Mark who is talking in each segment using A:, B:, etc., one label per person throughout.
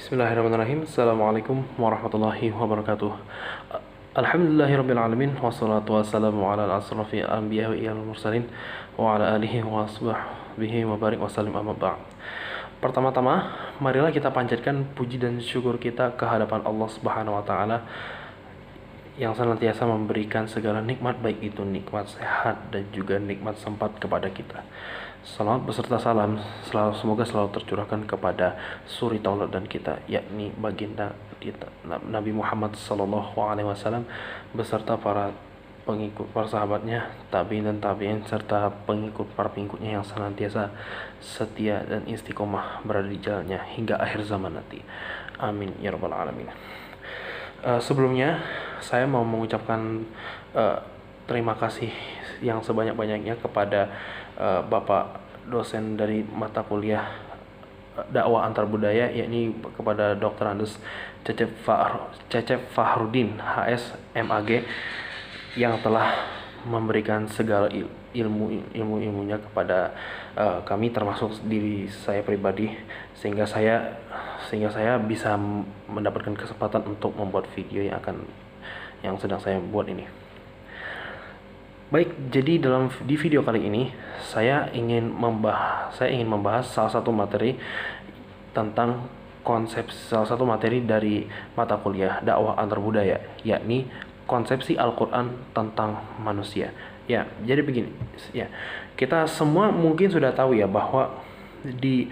A: Bismillahirrahmanirrahim. Assalamualaikum warahmatullahi wabarakatuh. Alhamdulillahirrabbilalamin. Wassalatu wassalamu ala asrafil anbiya wal mursalin wa ala alihi wa sahbihi wa barik wasallim amma ba'd. Pertama-tama, marilah kita panjatkan puji dan syukur kita ke hadapan Allah Subhanahu wa taala yang senantiasa memberikan segala nikmat, baik itu nikmat sehat dan juga nikmat sempat kepada kita. Salawat beserta salam semoga selalu tercurahkan kepada suri tauladan kita, yakni baginda kita Nabi Muhammad SAW beserta para sahabatnya, tabi'in dan tabi'in, serta para pengikutnya yang senantiasa setia dan istiqomah berada di jalannya hingga akhir zaman nanti. Amin ya rabbal alamin. Sebelumnya saya mau mengucapkan terima kasih yang sebanyak-banyaknya kepada Bapak dosen dari mata kuliah dakwah antar budaya, yakni kepada Dr. Andes Cecep Fahrudin HS MAG, yang telah memberikan segala ilmunya kepada kami, termasuk diri saya pribadi, sehingga saya bisa mendapatkan kesempatan untuk membuat video yang sedang saya buat ini. Baik, jadi di video kali ini saya ingin membahas salah satu materi tentang salah satu materi dari mata kuliah dakwah antar budaya, yakni konsepsi Al-Quran tentang manusia. Ya, jadi begini, ya, kita semua mungkin sudah tahu ya bahwa di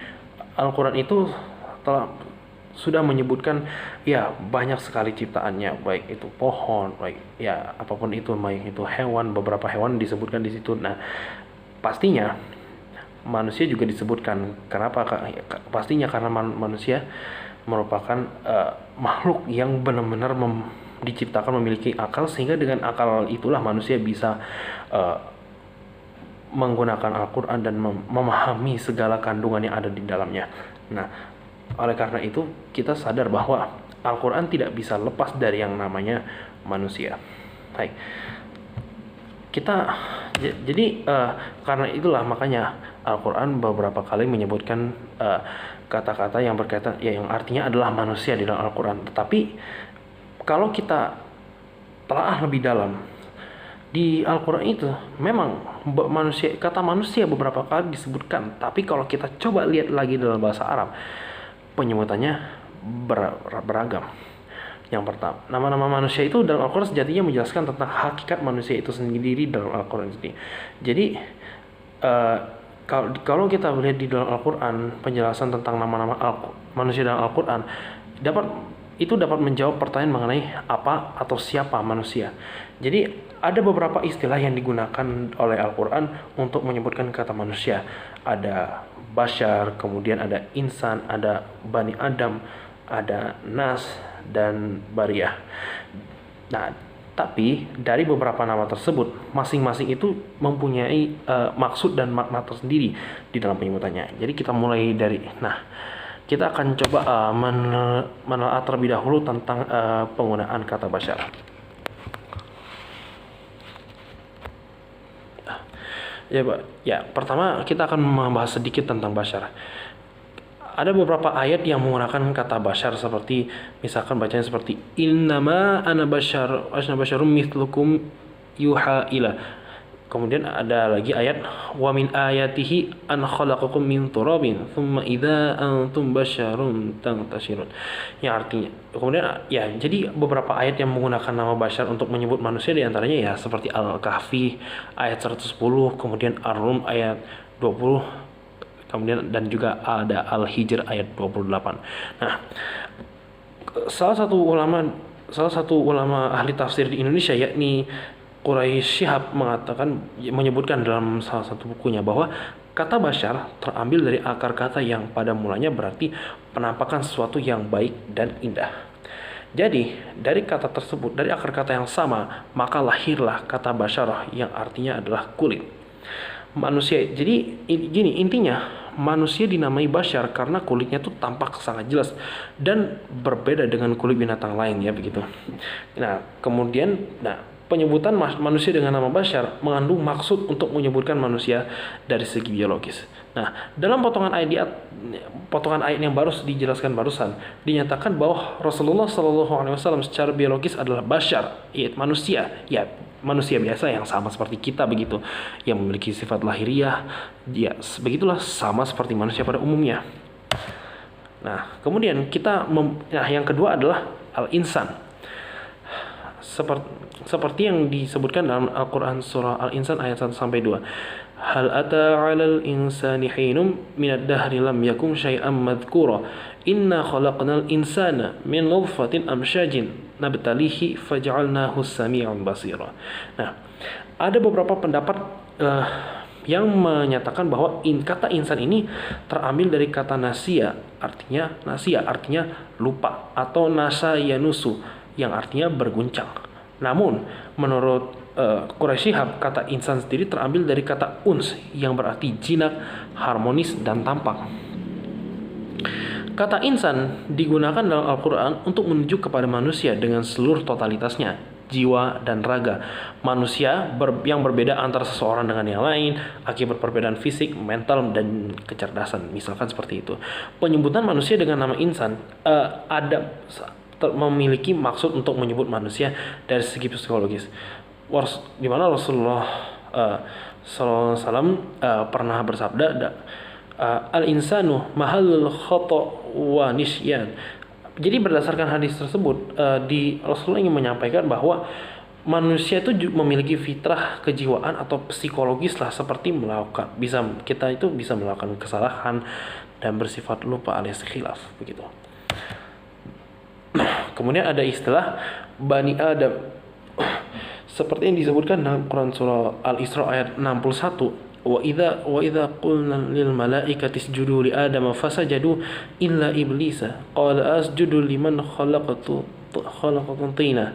A: Al-Quran itu sudah menyebutkan ya banyak sekali ciptaannya, baik itu pohon, baik ya apapun itu, baik itu hewan, beberapa hewan disebutkan di situ. Nah, pastinya manusia juga disebutkan. Kenapa? Pastinya karena manusia merupakan makhluk yang benar-benar diciptakan memiliki akal, sehingga dengan akal itulah manusia bisa menggunakan Al-Quran dan memahami segala kandungan yang ada di dalamnya. Nah, oleh karena itu kita sadar bahwa Al-Quran tidak bisa lepas dari yang namanya manusia. Baik, karena itulah makanya Al-Quran beberapa kali menyebutkan kata-kata yang berkaitan, ya, yang artinya adalah manusia di dalam Al-Quran. Tetapi kalau kita telaah lebih dalam di Al-Quran itu, memang kata manusia beberapa kali disebutkan, tapi kalau kita coba lihat lagi dalam bahasa Arab, penyebutannya beragam. Yang pertama, nama-nama manusia itu dalam Al-Quran sejatinya menjelaskan tentang hakikat manusia itu sendiri dalam Al-Quran ini. Jadi kalau kita melihat di dalam Al-Quran, penjelasan tentang nama-nama manusia dalam Al-Quran dapat menjawab pertanyaan mengenai apa atau siapa manusia. Jadi ada beberapa istilah yang digunakan oleh Al-Quran untuk menyebutkan kata manusia. Ada Bashar, kemudian ada insan, ada Bani Adam, ada Nas, dan Bariyah. Nah, tapi dari beberapa nama tersebut, masing-masing itu mempunyai maksud dan makna tersendiri di dalam penyebutannya. Jadi kita mulai dari, kita akan coba menelaah terlebih dahulu tentang penggunaan kata Bashar. Pertama kita akan membahas sedikit tentang Bashar. Ada beberapa ayat yang menggunakan kata Bashar, seperti misalkan bacanya seperti innama ana basyarum mithlukum yuha ila. Kemudian ada lagi ayat wa min ayatihi an khalaqakum min turabin thumma idza antum basyarun tantashirun. Yang artinya, kemudian ya, jadi beberapa ayat yang menggunakan nama Bashar untuk menyebut manusia, diantaranya ya seperti Al-Kahfi ayat 110, kemudian Ar-Rum ayat 20, kemudian dan juga ada Al-Hijr ayat 28. Nah, salah satu ulama ahli tafsir di Indonesia, yakni Quraisy Shihab, menyebutkan dalam salah satu bukunya bahwa kata Bashar terambil dari akar kata yang pada mulanya berarti penampakan sesuatu yang baik dan indah. Jadi dari kata tersebut, dari akar kata yang sama, maka lahirlah kata Bashar yang artinya adalah kulit manusia. Jadi gini intinya, manusia dinamai Bashar karena kulitnya tuh tampak sangat jelas dan berbeda dengan kulit binatang lain, ya begitu. Nah, kemudian penyebutan manusia dengan nama bashar mengandung maksud untuk menyebutkan manusia dari segi biologis. Nah, dalam potongan ayat yang baru dijelaskan barusan, dinyatakan bahwa Rasulullah SAW secara biologis adalah bashar, yaitu manusia, ya manusia biasa yang sama seperti kita begitu, yang memiliki sifat lahiriah, ya begitulah sama seperti manusia pada umumnya. Nah, kemudian yang kedua adalah al-insan. Seperti yang disebutkan dalam Al-Quran surah Al-Insan ayat 1-2. Hal ata 'alal insani hinum minad dahri lam yakum syai'an madhkura. Inna khalaqnal insana min nutfatin amsyajin nabtalihi faj'alnahu sami'an basira. Nah, ada beberapa pendapat yang menyatakan bahwa kata insan ini terambil dari kata nasia artinya lupa, atau nasa yanusu yang artinya berguncang. Namun menurut Quraisy Shihab, kata insan sendiri terambil dari kata uns yang berarti jinak, harmonis, dan tampak. Kata insan digunakan dalam Al-Quran untuk menuju kepada manusia dengan seluruh totalitasnya, jiwa dan raga. Manusia yang berbeda antara seseorang dengan yang lain akibat perbedaan fisik, mental, dan kecerdasan, misalkan seperti itu. Penyebutan manusia dengan nama insan memiliki maksud untuk menyebut manusia dari segi psikologis, di mana Rasulullah SAW pernah bersabda, al-insanu mahallul khata' wa nisyan. Jadi berdasarkan hadis tersebut, Rasulullah ingin menyampaikan bahwa manusia itu memiliki fitrah kejiwaan atau psikologis lah, seperti kita itu bisa melakukan kesalahan dan bersifat lupa alias khilaf begitu. Kemudian ada istilah Bani Adam seperti yang disebutkan dalam Quran surah Al-Isra ayat 61. Wa idza qulna lil malaikati isjudu li Adam fasajadu illa iblisa qala asjudu liman khalaqtu tina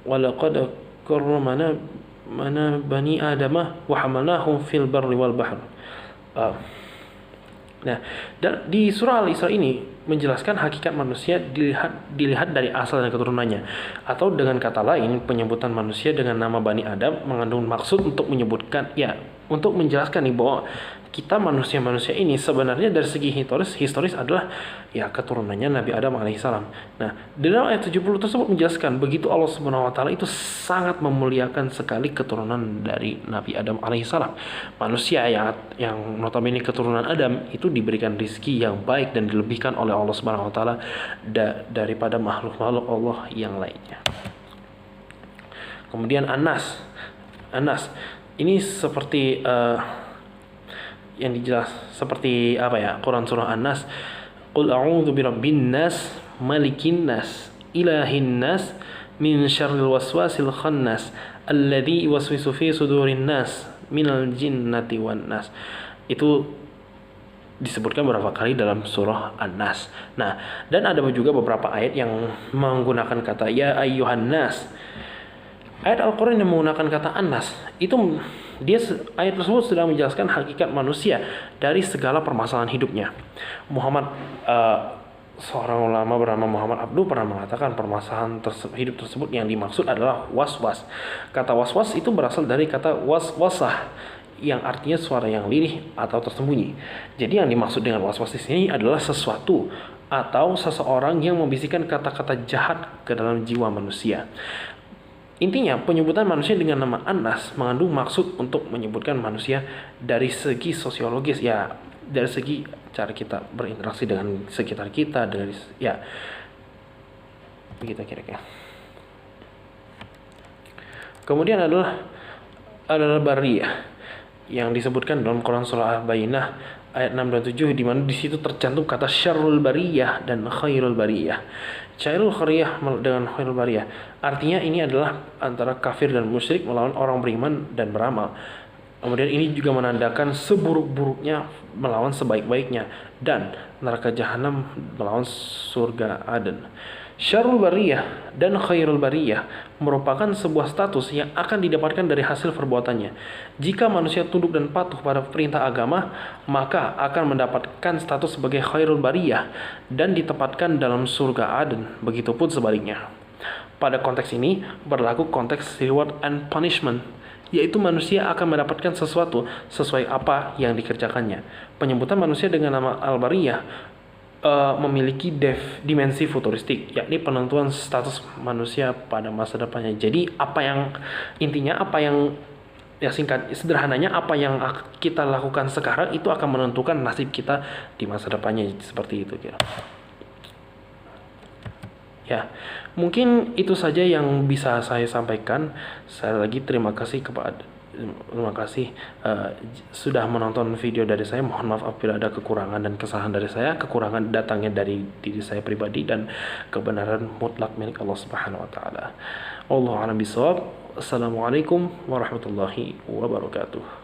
A: wa laqad karramna bani Adam wa hamalnahum fil barri wal bahr. Nah, di surah Al-Isra ini menjelaskan hakikat manusia dilihat dari asal dan keturunannya. Atau dengan kata lain, penyebutan manusia dengan nama Bani Adam mengandung maksud untuk untuk menjelaskan nih bahwa kita manusia ini sebenarnya dari segi historis adalah keturunannya Nabi Adam alaihissalam. Nah, di dalam ayat 70 tersebut menjelaskan begitu Allah Subhanahu wa taala itu sangat memuliakan sekali keturunan dari Nabi Adam alaihissalam. Manusia yang notabene keturunan Adam itu diberikan rizki yang baik dan dilebihkan oleh Allah Subhanahu wa taala daripada makhluk-makhluk Allah yang lainnya. Kemudian Anas ini seperti yang dijelas seperti Quran surah An-Nas, qul a'udzu birabbin nas malikin nas ilahin nas min syarril waswasil khannas alladzi yuwaswisu fi sudurin nas minal jinnati wan nas. Itu disebutkan beberapa kali dalam surah An-Nas. Nah, dan ada juga beberapa ayat yang menggunakan kata ya ayyuhan nas. Ayat Al-Quran yang menggunakan kata An-Nas itu ayat tersebut sedang menjelaskan hakikat manusia dari segala permasalahan hidupnya. Seorang ulama bernama Muhammad Abduh pernah mengatakan permasalahan hidup tersebut yang dimaksud adalah was-was. Kata was-was itu berasal dari kata was-wasah yang artinya suara yang lirih atau tersembunyi. Jadi yang dimaksud dengan was-was di sini adalah sesuatu atau seseorang yang membisikkan kata-kata jahat ke dalam jiwa manusia. Intinya, penyebutan manusia dengan nama Anas mengandung maksud untuk menyebutkan manusia dari segi sosiologis, dari segi cara kita berinteraksi dengan sekitar kita, begitu kira-kira. Kemudian adalah bariyah yang disebutkan dalam Quran surah Al-Bayyinah ayat 6 dan 7, di mana di situ tercantum kata syarrul bariyah dan khairul bariyah. Syarrul bariyah dengan khairul bariyah artinya ini adalah antara kafir dan musyrik melawan orang beriman dan beramal. Kemudian ini juga menandakan seburuk-buruknya melawan sebaik-baiknya, dan neraka jahanam melawan surga Aden. Syarrul bariyah dan khairul bariyah merupakan sebuah status yang akan didapatkan dari hasil perbuatannya. Jika manusia tunduk dan patuh pada perintah agama, maka akan mendapatkan status sebagai khairul bariyah dan ditempatkan dalam surga Aden. Begitupun sebaliknya. Pada konteks ini berlaku konteks reward and punishment, yaitu manusia akan mendapatkan sesuatu sesuai apa yang dikerjakannya. Penyebutan manusia dengan nama Al-Bariyah memiliki dimensi futuristik, yakni penentuan status manusia pada masa depannya. Jadi intinya apa yang ya sederhananya apa yang kita lakukan sekarang itu akan menentukan nasib kita di masa depannya, seperti itu kira. Ya, mungkin itu saja yang bisa saya sampaikan. Saya lagi terima kasih sudah menonton video dari saya. Mohon maaf apabila ada kekurangan dan kesalahan dari saya. Kekurangan datangnya dari diri saya pribadi dan kebenaran mutlak milik Allah Subhanahu wa taala. Wallahu a'lam bishawab. Assalamualaikum warahmatullahi wabarakatuh.